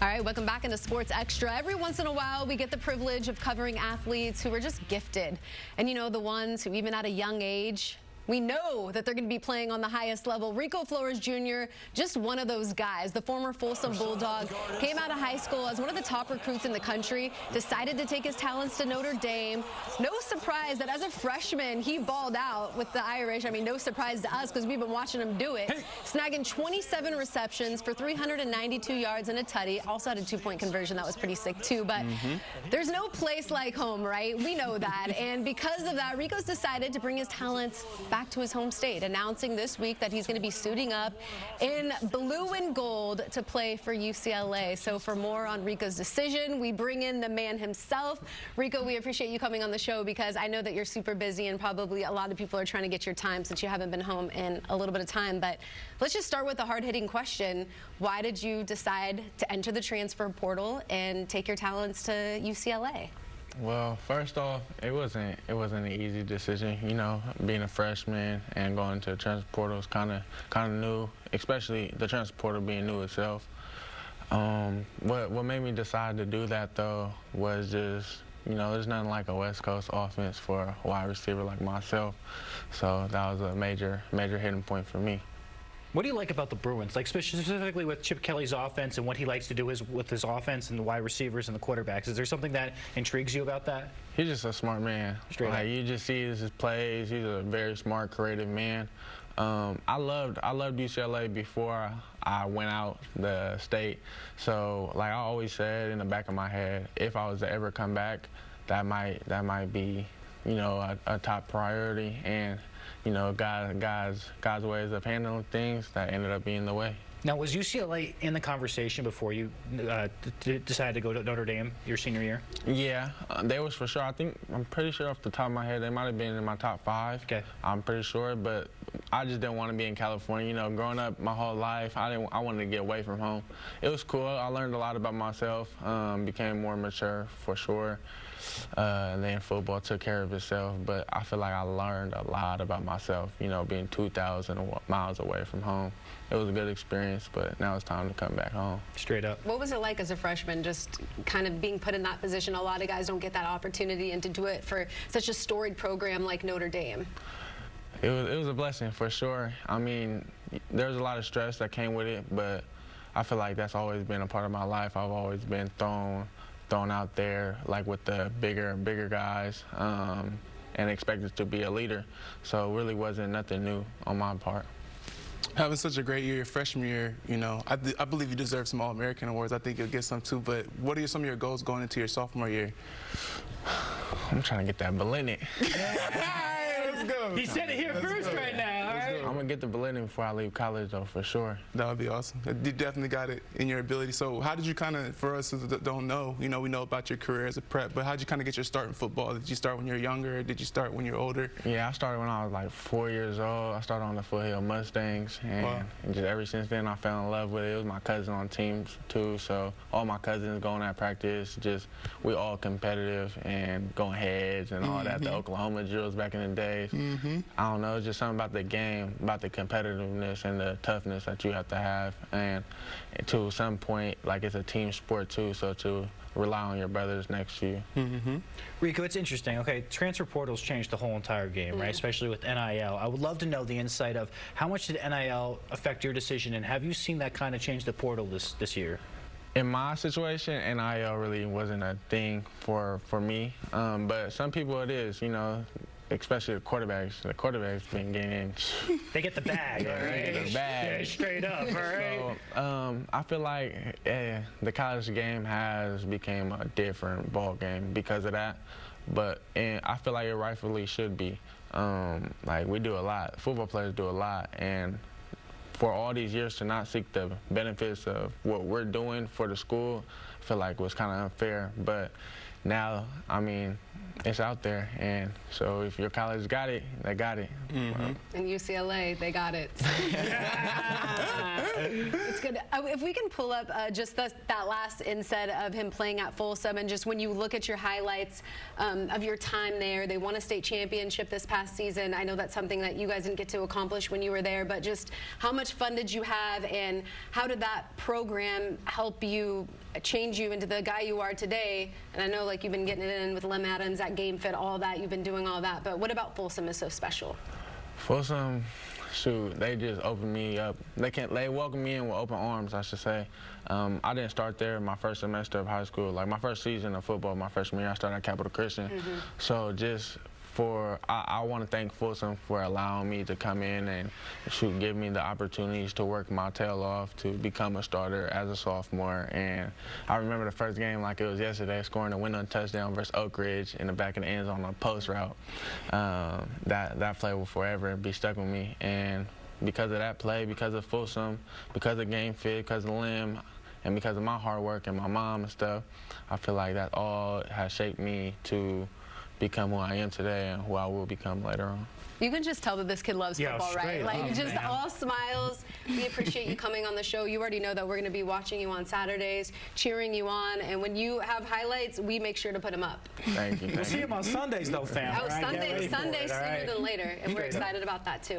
right, welcome back into Sports Extra. Every once in a while, we get the privilege of covering athletes who are just gifted. And you know, the ones who even at a young age, we know that they're going to be playing on the highest level. Rico Flores Jr., just one of those guys. The former Folsom Bulldog came out of high school as one of the top recruits in the country, decided to take his talents to Notre Dame. No surprise that as a freshman, he balled out with the Irish. I mean, no surprise to us because we've been watching him do it. Snagging 27 receptions for 392 yards and a tutty. Also had a two-point conversion. That was pretty sick, too. But there's no place like home, right? We know that. And because of that, Rico's decided to bring his talents back to his home state, announcing this week that he's going to be suiting up in blue and gold to play for UCLA. So for more on Rico's decision, we bring in the man himself. Rico, we appreciate you coming on the show because I know that you're super busy and probably a lot of people are trying to get your time since you haven't been home in a little bit of time. But let's just start with a hard-hitting question. Why did you decide to enter the transfer portal and take your talents to UCLA? Well, first off, it wasn't an easy decision. You know, being a freshman and going to the transfer portal is kind of new, especially the transfer portal being new itself. What made me decide to do that though was just, you know, there's nothing like a West Coast offense for a wide receiver like myself. So that was a major hitting point for me. What do you like about the Bruins, like specifically with Chip Kelly's offense and what he likes to do with his offense and the wide receivers and the quarterbacks? Is there something that intrigues you about that? He's just a smart man. Straight up. You just see his plays. He's a very smart, creative man. I loved UCLA before I went out the state. So, like I always said in the back of my head, if I was to ever come back, that might be, you know, a top priority. And you know, God's ways of handling things that ended up being the way. Now, was UCLA in the conversation before you decided to go to Notre Dame your senior year? Yeah, they was for sure. I'm pretty sure off the top of my head, they might have been in my top 5. Okay. I'm pretty sure, but I just didn't want to be in California. You know, growing up my whole life, I wanted to get away from home. It was cool. I learned a lot about myself, became more mature for sure. And then football took care of itself, but I feel like I learned a lot about myself, you know, being 2,000 miles away from home. It was a good experience, but now it's time to come back home. Straight up. What was it like as a freshman, just kind of being put in that position? A lot of guys don't get that opportunity, and to do it for such a storied program like Notre Dame. It was a blessing for sure. I mean, there's a lot of stress that came with it, but I feel like that's always been a part of my life. I've always been thrown out there, like with the bigger guys, and expected to be a leader. So it really wasn't nothing new on my part. Having such a great year, your freshman year, you know, I believe you deserve some All-American awards. I think you'll get some too, but what are some of your goals going into your sophomore year? I'm trying to get that Bellini. Let's go. He said it here first right now, all right? I'm going to get the Bellini before I leave college, though, for sure. That would be awesome. You definitely got it in your ability. So how did you kind of, for us who don't know, you know, we know about your career as a prep, but how did you kind of get your start in football? Did you start when you were younger, or did you start when you were older? Yeah, I started when I was like 4 years old. I started on the Foothill Mustangs, and just ever since then I fell in love with it. It was my cousin on teams, too, so all my cousins going at practice, just we all competitive and going heads and all that, the Oklahoma drills back in the days. I don't know, it's just something about the game, about the competitiveness and the toughness that you have to have, and to some point, like it's a team sport too, so to rely on your brothers next to you. Rico, it's interesting. Okay, transfer portals changed the whole entire game, right? Especially with NIL. I would love to know the insight of how much did NIL affect your decision, and have you seen that kind of change the portal this year? In my situation, NIL really wasn't a thing for me, but some people it is, you know. Especially the quarterbacks. The quarterbacks been getting. They get the bag, all right? They get the bag. Yeah, straight up, all right? So I feel like the college game has become a different ball game because of that. But I feel like it rightfully should be. Like we do a lot. Football players do a lot, and for all these years to not seek the benefits of what we're doing for the school, I feel like was kind of unfair. But now, I mean, it's out there, and so if your college got it, they got it. And UCLA, they got it. It's good. If we can pull up just that last inset of him playing at Folsom, and just when you look at your highlights of your time there, they won a state championship this past season. I know that's something that you guys didn't get to accomplish when you were there, but just how much fun did you have, and how did that program help you change you into the guy you are today? And I know, like, you've been getting it in with Lem Adams at Game Fit, all that. You've been doing all that. But what about Folsom is so special? Folsom, shoot, they just opened me up. They welcomed me in with open arms, I should say. I didn't start there my first semester of high school. Like, my first season of football, my freshman year, I started at Capital Christian. So just I want to thank Folsom for allowing me to come in and give me the opportunities to work my tail off to become a starter as a sophomore. And I remember the first game like it was yesterday, scoring a winning touchdown versus Oak Ridge in the back of the end zone on a post route. That play will forever be stuck with me. And because of that play, because of Folsom, because of Game Fit, because of Lim, and because of my hard work and my mom and stuff, I feel like that all has shaped me to become who I am today and who I will become later on. You can just tell that this kid loves football, right? Like, just all smiles. We appreciate you coming on the show. You already know that we're going to be watching you on Saturdays, cheering you on, and when you have highlights, we make sure to put them up. Thank you. We'll see him on Sundays, though, fam. Oh, Sunday sooner than later, and we're excited about that, too.